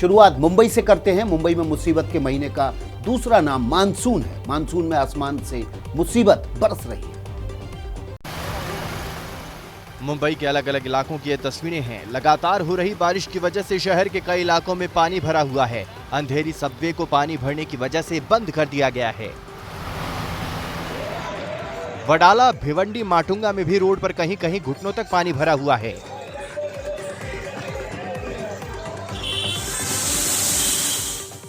शुरुआत मुंबई से करते हैं। मुंबई में मुसीबत के महीने का दूसरा नाम मानसून है। मानसून में आसमान से मुसीबत बरस रही है। मुंबई के अलग अलग इलाकों की ये तस्वीरें हैं। लगातार हो रही बारिश की वजह से शहर के कई इलाकों में पानी भरा हुआ है। अंधेरी सबवे को पानी भरने की वजह से बंद कर दिया गया है। वडाला, भिवंडी, माटुंगा में भी रोड पर कहीं कहीं घुटनों तक पानी भरा हुआ है।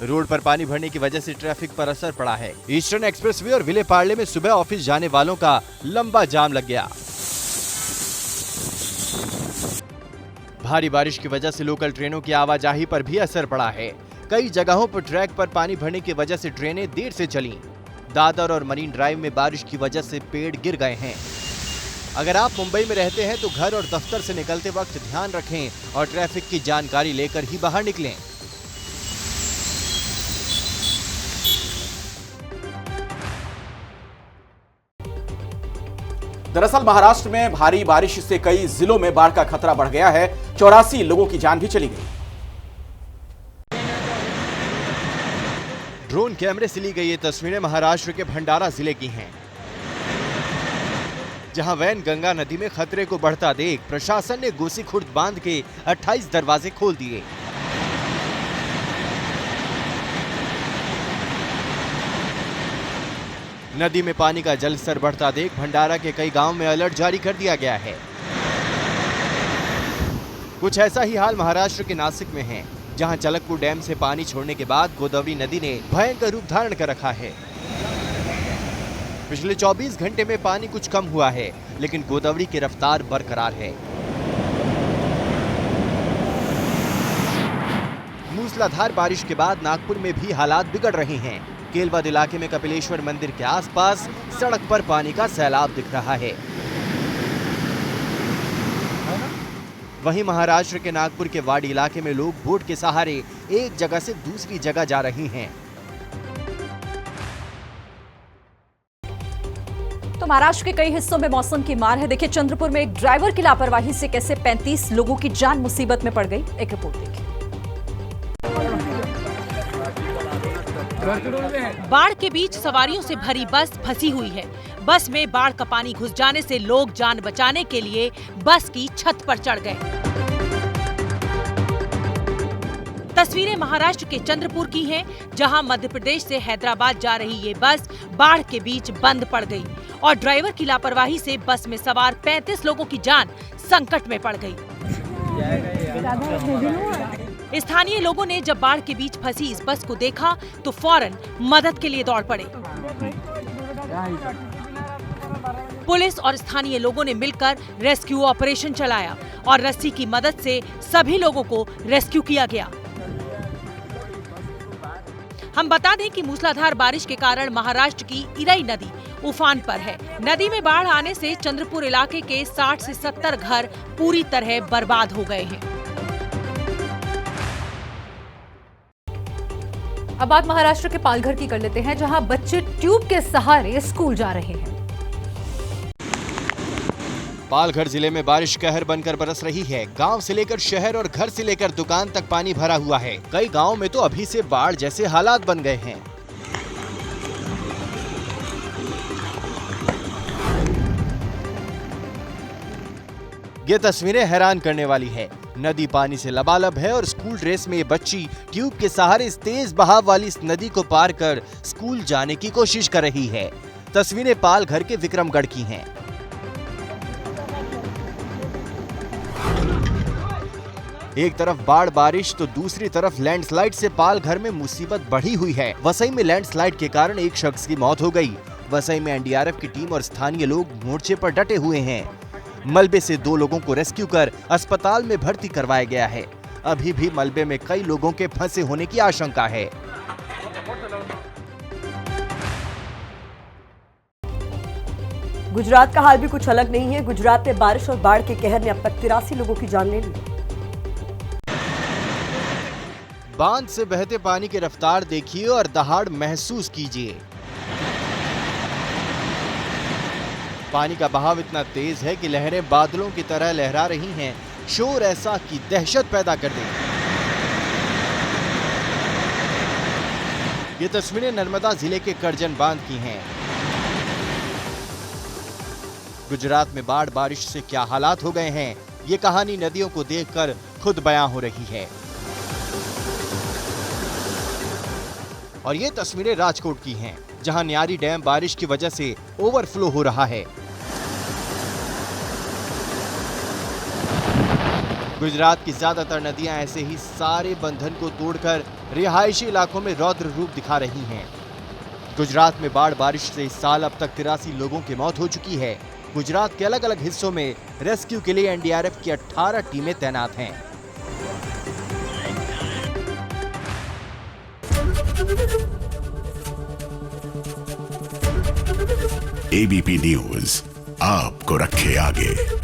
रोड पर पानी भरने की वजह से ट्रैफिक पर असर पड़ा है। ईस्टर्न एक्सप्रेसवे और विले पार्ले में सुबह ऑफिस जाने वालों का लंबा जाम लग गया। भारी बारिश की वजह से लोकल ट्रेनों की आवाजाही पर भी असर पड़ा है। कई जगहों पर ट्रैक पर पानी भरने की वजह से ट्रेनें देर से चलीं। दादर और मरीन ड्राइव में बारिश की वजह से पेड़ गिर गए हैं। अगर आप मुंबई में रहते हैं तो घर और दफ्तर से निकलते वक्त ध्यान रखें और ट्रैफिक की जानकारी लेकर ही बाहर निकलें। दरअसल महाराष्ट्र में भारी बारिश से कई जिलों में बाढ़ का खतरा बढ़ गया है। 84 लोगों की जान भी चली गई। ड्रोन कैमरे से ली गई ये तस्वीरें महाराष्ट्र के भंडारा जिले की हैं, जहां वैन गंगा नदी में खतरे को बढ़ता देख प्रशासन ने गोसीखुर्द बांध के 28 दरवाजे खोल दिए। नदी में पानी का जल स्तर बढ़ता देख भंडारा के कई गांव में अलर्ट जारी कर दिया गया है। कुछ ऐसा ही हाल महाराष्ट्र के नासिक में है, जहां चलकपुर डैम से पानी छोड़ने के बाद गोदावरी नदी ने भयंकर रूप धारण कर रखा है। पिछले 24 घंटे में पानी कुछ कम हुआ है, लेकिन गोदावरी की रफ्तार बरकरार है। मूसलाधार बारिश के बाद नागपुर में भी हालात बिगड़ रहे हैं। केलवद इलाके में कपिलेश्वर मंदिर के आसपास सड़क पर पानी का सैलाब दिख रहा है। वहीं महाराष्ट्र के नागपुर के वाड़ी इलाके में लोग बोट के सहारे एक जगह से दूसरी जगह जा रहे हैं। तो महाराष्ट्र के कई हिस्सों में मौसम की मार है। देखिए चंद्रपुर में एक ड्राइवर की लापरवाही से कैसे 35 लोगों की जान मुसीबत में पड़ गई। एक रिपोर्ट देखिए। बाढ़ के बीच सवारियों से भरी बस फंसी हुई है। बस में बाढ़ का पानी घुस जाने से लोग जान बचाने के लिए बस की छत पर चढ़ गए। तस्वीरें महाराष्ट्र के चंद्रपुर की हैं, जहां मध्य प्रदेश से हैदराबाद जा रही ये बस बाढ़ के बीच बंद पड़ गई और ड्राइवर की लापरवाही से बस में सवार 35 लोगों की जान संकट में पड़ गई। स्थानीय लोगों ने जब बाढ़ के बीच फंसी इस बस को देखा तो फौरन मदद के लिए दौड़ पड़े। पुलिस और स्थानीय लोगों ने मिलकर रेस्क्यू ऑपरेशन चलाया और रस्सी की मदद से सभी लोगों को रेस्क्यू किया गया। हम बता दें कि मूसलाधार बारिश के कारण महाराष्ट्र की इराई नदी उफान पर है। नदी में बाढ़ आने से चंद्रपुर इलाके के 60 से 70 घर पूरी तरह बर्बाद हो गए हैं। अब बात महाराष्ट्र के पालघर की कर लेते हैं, जहां बच्चे ट्यूब के सहारे स्कूल जा रहे हैं। पालघर जिले में बारिश कहर बनकर बरस रही है। गांव से लेकर शहर और घर से लेकर दुकान तक पानी भरा हुआ है। कई गांवों में तो अभी से बाढ़ जैसे हालात बन गए हैं। ये तस्वीरें हैरान करने वाली है। नदी पानी से लबालब है और स्कूल ड्रेस में ये बच्ची ट्यूब के सहारे इस तेज बहाव वाली इस नदी को पार कर स्कूल जाने की कोशिश कर रही है। तस्वीरें पालघर के विक्रमगढ़ की हैं। एक तरफ बाढ़ बारिश तो दूसरी तरफ लैंडस्लाइड से पालघर में मुसीबत बढ़ी हुई है। वसई में लैंडस्लाइड के कारण एक शख्स की मौत हो गई। वसई में एनडीआरएफ की टीम और स्थानीय लोग मोर्चे पर डटे हुए हैं। मलबे से 2 लोगों को रेस्क्यू कर अस्पताल में भर्ती करवाया गया है। अभी भी मलबे में कई लोगों के फंसे होने की आशंका है। गुजरात का हाल भी कुछ अलग नहीं है। गुजरात में बारिश और बाढ़ के कहर ने अब तक 83 लोगों की जान ले ली। बांध से बहते पानी की रफ्तार देखिए और दहाड़ महसूस कीजिए। पानी का बहाव इतना तेज है कि लहरें बादलों की तरह लहरा रही हैं। शोर ऐसा कि दहशत पैदा कर देगी। ये तस्वीरें नर्मदा जिले के करजन बांध की हैं। गुजरात में बाढ़ बारिश से क्या हालात हो गए हैं, ये कहानी नदियों को देखकर खुद बयां हो रही है। और ये तस्वीरें राजकोट की हैं, जहां न्यारी डैम बारिश की वजह से ओवरफ्लो हो रहा है। गुजरात की ज्यादातर नदियां ऐसे ही सारे बंधन को तोड़कर रिहायशी इलाकों में रौद्र रूप दिखा रही हैं। गुजरात में बाढ़ बारिश से इस साल अब तक 83 लोगों की मौत हो चुकी है। गुजरात के अलग अलग हिस्सों में रेस्क्यू के लिए एनडीआरएफ की 18 टीमें तैनात हैं। एबीपी न्यूज आपको रखे आगे।